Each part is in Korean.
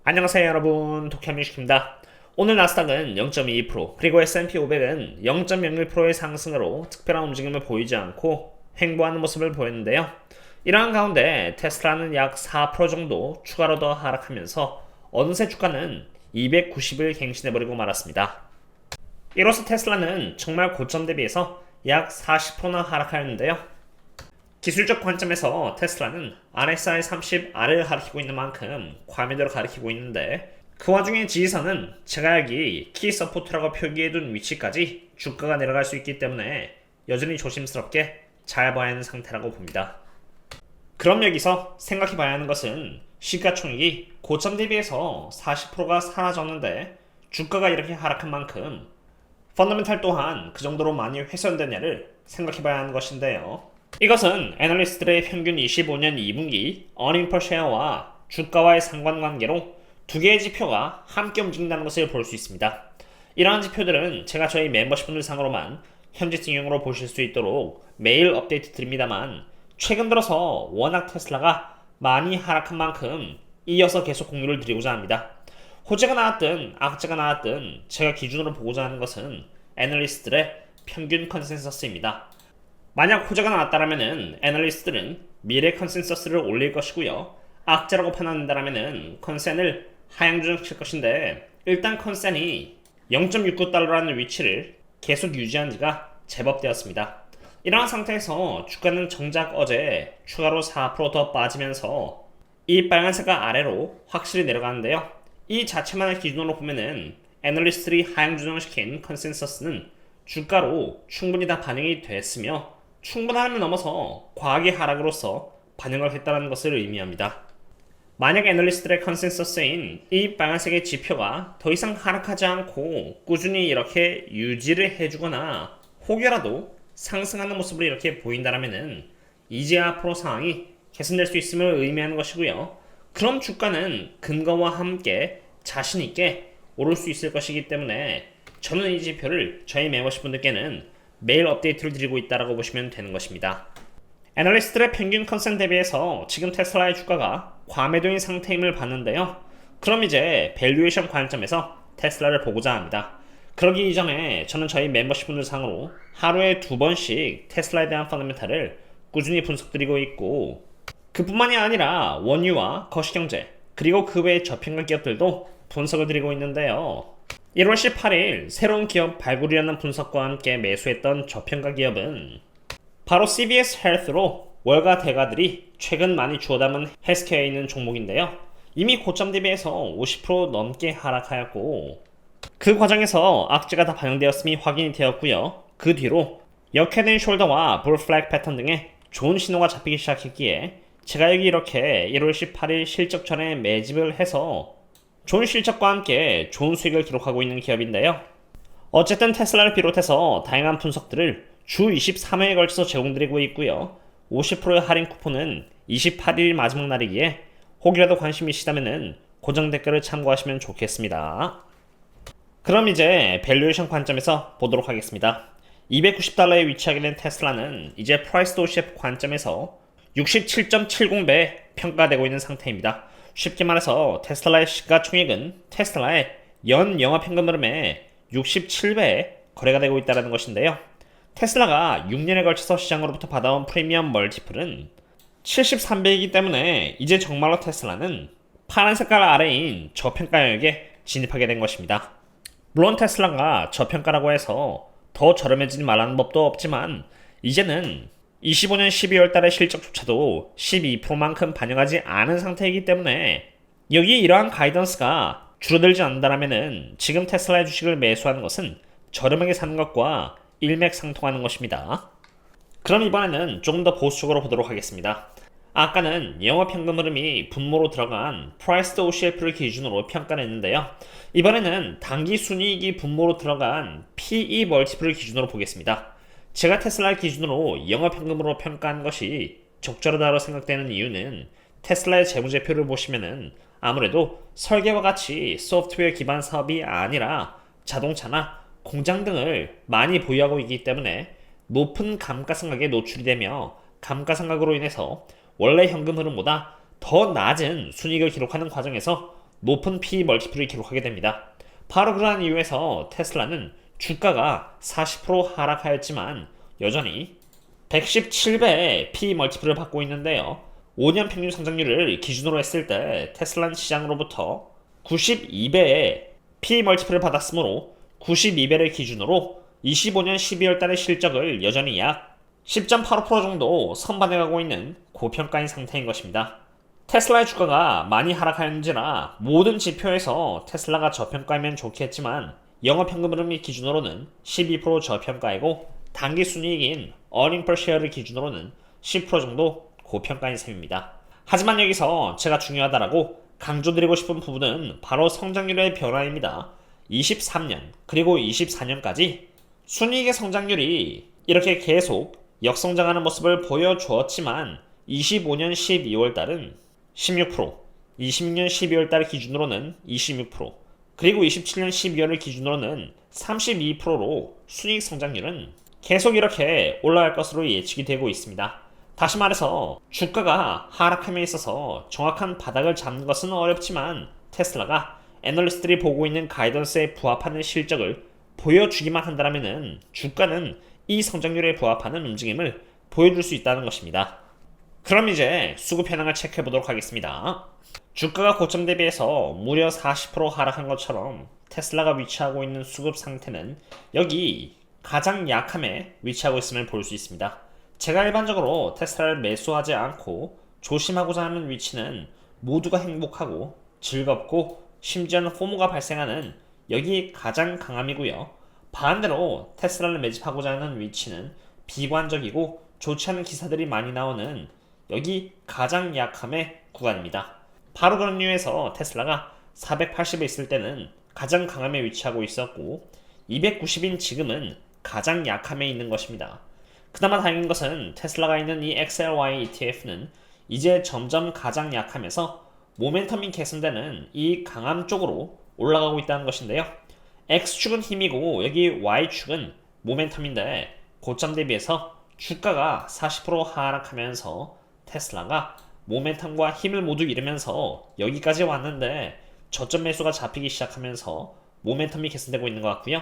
안녕하세요 여러분, 도쿄뮤직입니다. 오늘 나스닥은 0.22% 그리고 S&P 500은 0.01%의 상승으로 특별한 움직임을 보이지 않고 횡보하는 모습을 보였는데요. 이러한 가운데 테슬라는 약 4% 정도 추가로 더 하락하면서 어느새 주가는 290을 갱신해버리고 말았습니다. 이로써 테슬라는 정말 고점 대비해서 약 40%나 하락하였는데요. 기술적 관점에서 테슬라는 RSI 30R을 가리키고 있는 만큼 과매도를 가리키고 있는데, 그 와중에 지지선은 제가 여기 키 서포트라고 표기해둔 위치까지 주가가 내려갈 수 있기 때문에 여전히 조심스럽게 잘 봐야 하는 상태라고 봅니다. 그럼 여기서 생각해봐야 하는 것은 시가총액이 고점 대비해서 40%가 사라졌는데 주가가 이렇게 하락한 만큼 펀더멘탈 또한 그 정도로 많이 훼손되냐를 생각해봐야 하는 것인데요. 이것은 애널리스트들의 평균 25년 2분기 earning per share와 주가와의 상관관계로 두 개의 지표가 함께 움직인다는 것을 볼 수 있습니다. 이러한 지표들은 제가 저희 멤버십분들 상으로만 현재 진행으로 보실 수 있도록 매일 업데이트 드립니다만, 최근 들어서 워낙 테슬라가 많이 하락한 만큼 이어서 계속 공유를 드리고자 합니다. 호재가 나왔든 악재가 나왔든 제가 기준으로 보고자 하는 것은 애널리스트들의 평균 컨센서스입니다. 만약 호재가 나왔다라면은 애널리스트들은 미래 컨센서스를 올릴 것이고요. 악재라고 판단한다라면은 컨센을 하향 조정시킬 것인데, 일단 컨센이 0.69달러라는 위치를 계속 유지한 지가 제법 되었습니다. 이러한 상태에서 주가는 정작 어제 추가로 4%더 빠지면서 이 빨간색깔 아래로 확실히 내려가는데요. 이 자체만을 기준으로 보면은 애널리스트들이 하향 조정시킨 컨센서스는 주가로 충분히 다 반영이 됐으며 충분함을 넘어서 과학의 하락으로서 반영을 했다는 것을 의미합니다. 만약 애널리스트들의 컨센서스인 이 빨간색의 지표가 더 이상 하락하지 않고 꾸준히 이렇게 유지를 해주거나 혹여라도 상승하는 모습을 이렇게 보인다라면은 이제 앞으로 상황이 개선될 수 있음을 의미하는 것이고요. 그럼 주가는 근거와 함께 자신있게 오를 수 있을 것이기 때문에 저는 이 지표를 저희 멤버십 분들께는 매일 업데이트를 드리고 있다고 보시면 되는 것입니다. 애널리스트들의 평균 컨센 대비해서 지금 테슬라의 주가가 과매도인 상태임을 봤는데요. 그럼 이제 밸류에이션 관점에서 테슬라를 보고자 합니다. 그러기 이전에 저는 저희 멤버십 분들 상으로 하루에 2번씩 테슬라에 대한 펀더멘탈을 꾸준히 분석드리고 있고, 그뿐만이 아니라 원유와 거시경제 그리고 그 외의 저평가 기업들도 분석을 드리고 있는데요. 1월 18일 새로운 기업 발굴이라는 분석과 함께 매수했던 저평가 기업은 바로 CVS 헬스로 월가 대가들이 최근 많이 주워 담은 헬스케어에 있는 종목인데요. 이미 고점 대비해서 50% 넘게 하락하였고, 그 과정에서 악재가 다 반영되었음이 확인이 되었고요. 그 뒤로 역헤드 숄더와 볼 플래그 패턴 등의 좋은 신호가 잡히기 시작했기에 제가 여기 이렇게 1월 18일 실적 전에 매집을 해서 좋은 실적과 함께 좋은 수익을 기록하고 있는 기업인데요. 어쨌든 테슬라를 비롯해서 다양한 분석들을 주 23회에 걸쳐서 제공드리고 있고요. 50%의 할인 쿠폰은 28일 마지막 날이기에 혹이라도 관심이 있으시다면 고정 댓글을 참고하시면 좋겠습니다. 그럼 이제 밸류에이션 관점에서 보도록 하겠습니다. 290달러에 위치하게 된 테슬라는 이제 프라이스 도시의 관점에서 67.70배 평가되고 있는 상태입니다. 쉽게 말해서 테슬라의 시가총액은 테슬라의 연 영업현금 흐름의 67배에 거래가 되고 있다는 것인데요. 테슬라가 6년에 걸쳐서 시장으로부터 받아온 프리미엄 멀티플은 73배이기 때문에 이제 정말로 테슬라는 파란 색깔 아래인 저평가 영역에 진입하게 된 것입니다. 물론 테슬라가 저평가라고 해서 더 저렴해지지 말라는 법도 없지만, 이제는 25년 12월 달의 실적조차도 12%만큼 반영하지 않은 상태이기 때문에 여기 이러한 가이던스가 줄어들지 않는다면 지금 테슬라의 주식을 매수하는 것은 저렴하게 사는 것과 일맥상통하는 것입니다. 그럼 이번에는 조금 더 보수적으로 보도록 하겠습니다. 아까는 영업현금 흐름이 분모로 들어간 프라이스 OCF를 기준으로 평가를 했는데요. 이번에는 당기 순이익이 분모로 들어간 PE 멀티플을 기준으로 보겠습니다. 제가 테슬라를 기준으로 영업현금으로 평가한 것이 적절하다고 생각되는 이유는 테슬라의 재무제표를 보시면은 아무래도 설계와 같이 소프트웨어 기반 사업이 아니라 자동차나 공장 등을 많이 보유하고 있기 때문에 높은 감가상각에 노출이 되며 감가상각으로 인해서 원래 현금 흐름보다 더 낮은 순이익을 기록하는 과정에서 높은 P 멀티플을 기록하게 됩니다. 바로 그러한 이유에서 테슬라는 주가가 40% 하락하였지만 여전히 117배의 P 멀티플을 받고 있는데요. 5년 평균 성장률을 기준으로 했을 때 테슬라는 시장으로부터 92배의 P 멀티플을 받았으므로 92배를 기준으로 25년 12월 달의 실적을 여전히 약 10.85% 정도 선반영하고 있는 고평가인 상태인 것입니다. 테슬라의 주가가 많이 하락하였는지라 모든 지표에서 테슬라가 저평가이면 좋겠지만 영업현금 흐름이 기준으로는 12% 저평가이고 단기 순이익인 earning per share를 기준으로는 10% 정도 고평가인 셈입니다. 하지만 여기서 제가 중요하다라고 강조드리고 싶은 부분은 바로 성장률의 변화입니다. 23년 그리고 24년까지 순이익의 성장률이 이렇게 계속 역성장하는 모습을 보여주었지만 25년 12월 달은 16%, 26년 12월 달 기준으로는 26%, 그리고 27년 12월을 기준으로는 32%로 순이익 성장률은 계속 이렇게 올라갈 것으로 예측이 되고 있습니다. 다시 말해서 주가가 하락함에 있어서 정확한 바닥을 잡는 것은 어렵지만 테슬라가 애널리스트들이 보고 있는 가이던스에 부합하는 실적을 보여주기만 한다면 주가는 이 성장률에 부합하는 움직임을 보여줄 수 있다는 것입니다. 그럼 이제 수급 현황을 체크해 보도록 하겠습니다. 주가가 고점 대비해서 무려 40% 하락한 것처럼 테슬라가 위치하고 있는 수급 상태는 여기 가장 약함에 위치하고 있음을 볼 수 있습니다. 제가 일반적으로 테슬라를 매수하지 않고 조심하고자 하는 위치는 모두가 행복하고 즐겁고 심지어는 포모가 발생하는 여기 가장 강함이고요. 반대로 테슬라를 매집하고자 하는 위치는 비관적이고 좋지 않은 기사들이 많이 나오는 여기 가장 약함의 구간입니다. 바로 그런 이유에서 테슬라가 480에 있을 때는 가장 강함에 위치하고 있었고 290인 지금은 가장 약함에 있는 것입니다. 그나마 다행인 것은 테슬라가 있는 이 XLY ETF는 이제 점점 가장 약함에서 모멘텀이 개선되는 이 강함 쪽으로 올라가고 있다는 것인데요. X축은 힘이고 여기 Y축은 모멘텀인데 고점 대비해서 주가가 40% 하락하면서 테슬라가 모멘텀과 힘을 모두 잃으면서 여기까지 왔는데 저점 매수가 잡히기 시작하면서 모멘텀이 개선되고 있는 것 같고요.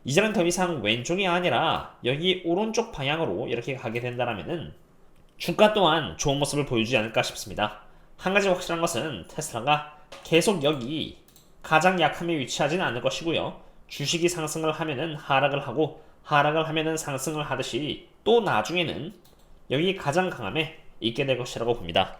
이제는 더 이상 왼쪽이 아니라 여기 오른쪽 방향으로 이렇게 가게 된다면 주가 또한 좋은 모습을 보여주지 않을까 싶습니다. 한 가지 확실한 것은 테슬라가 계속 여기 가장 약함에 위치하지는 않을 것이고요. 주식이 상승을 하면은 하락을 하고 하락을 하면은 상승을 하듯이 또 나중에는 여기 가장 강함에 있게 될 것이라고 봅니다.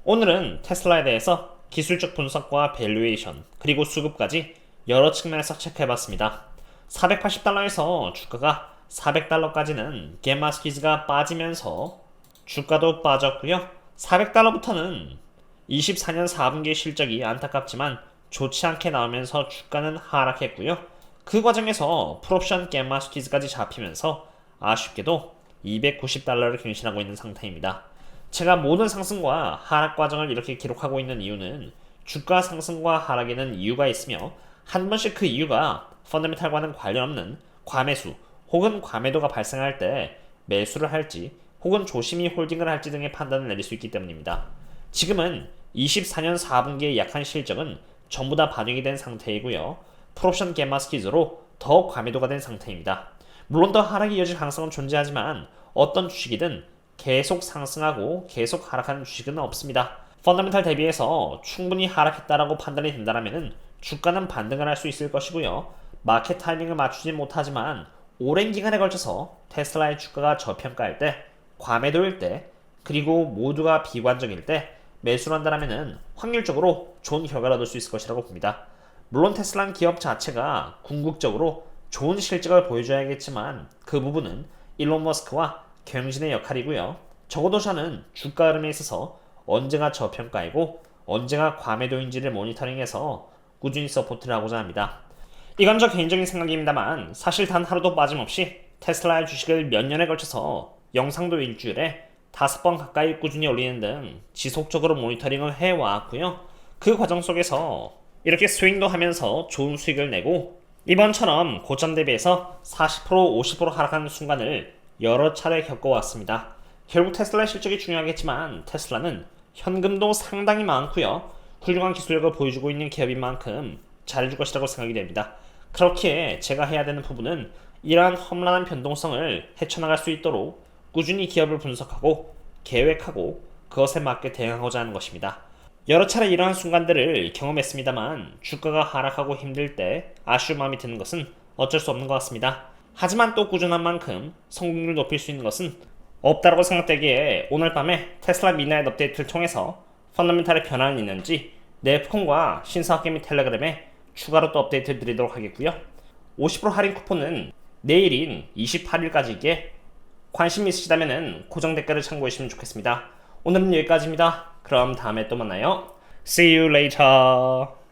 오늘은 테슬라에 대해서 기술적 분석과 밸류에이션 그리고 수급까지 여러 측면에서 체크해봤습니다. 480달러에서 주가가 400달러까지는 갬마 스퀴즈가 빠지면서 주가도 빠졌고요. 400달러부터는 24년 4분기 실적이 안타깝지만 좋지 않게 나오면서 주가는 하락했고요. 그 과정에서 풀옵션 갬마 스퀴즈까지 잡히면서 아쉽게도 290달러를 갱신하고 있는 상태입니다. 제가 모든 상승과 하락 과정을 이렇게 기록하고 있는 이유는 주가 상승과 하락에는 이유가 있으며 한 번씩 그 이유가 펀더멘탈과는 관련 없는 과매수 혹은 과매도가 발생할 때 매수를 할지 혹은 조심히 홀딩을 할지 등의 판단을 내릴 수 있기 때문입니다. 지금은 24년 4분기의 약한 실적은 전부 다 반영이 된 상태이고요. 풀옵션 갬마 스퀴즈로 더 과매도가 된 상태입니다. 물론 더 하락이 이어질 가능성은 존재하지만 어떤 주식이든 계속 상승하고 계속 하락하는 주식은 없습니다. 펀더멘탈 대비해서 충분히 하락했다라고 판단이 된다면 주가는 반등을 할 수 있을 것이고요. 마켓 타이밍을 맞추지 못하지만 오랜 기간에 걸쳐서 테슬라의 주가가 저평가일 때, 과매도일 때, 그리고 모두가 비관적일 때 매수를 한다면 확률적으로 좋은 결과를 얻을 수 있을 것이라고 봅니다. 물론 테슬라는 기업 자체가 궁극적으로 좋은 실적을 보여줘야겠지만 그 부분은 일론 머스크와 경영진의 역할이고요. 적어도 저는 주가 흐름에 있어서 언제가 저평가이고 언제가 과매도인지를 모니터링해서 꾸준히 서포트를 하고자 합니다. 이건 저 개인적인 생각입니다만 사실 단 하루도 빠짐없이 테슬라의 주식을 몇 년에 걸쳐서 영상도 일주일에 5번 가까이 꾸준히 올리는 등 지속적으로 모니터링을 해왔고요. 그 과정 속에서 이렇게 스윙도 하면서 좋은 수익을 내고 이번처럼 고점 대비해서 40% 50% 하락하는 순간을 여러 차례 겪어왔습니다. 결국 테슬라의 실적이 중요하겠지만 테슬라는 현금도 상당히 많고요. 훌륭한 기술력을 보여주고 있는 기업인 만큼 잘해줄 것이라고 생각이 됩니다. 그렇기에 제가 해야 되는 부분은 이러한 험난한 변동성을 헤쳐나갈 수 있도록 꾸준히 기업을 분석하고 계획하고 그것에 맞게 대응하고자 하는 것입니다. 여러 차례 이러한 순간들을 경험했습니다만 주가가 하락하고 힘들 때 아쉬운 마음이 드는 것은 어쩔 수 없는 것 같습니다. 하지만 또 꾸준한 만큼 성공률을 높일 수 있는 것은 없다라고 생각되기에 오늘 밤에 테슬라 미드나잇 업데이트를 통해서 펀더멘탈의 변화는 있는지 네프콘과 신사업 게임 텔레그램에 추가로 또 업데이트 드리도록 하겠고요. 50% 할인 쿠폰은 내일인 28일까지이기에 관심 있으시다면 고정 댓글을 참고해 주시면 좋겠습니다. 오늘은 여기까지입니다. 그럼 다음에 또 만나요. See you later.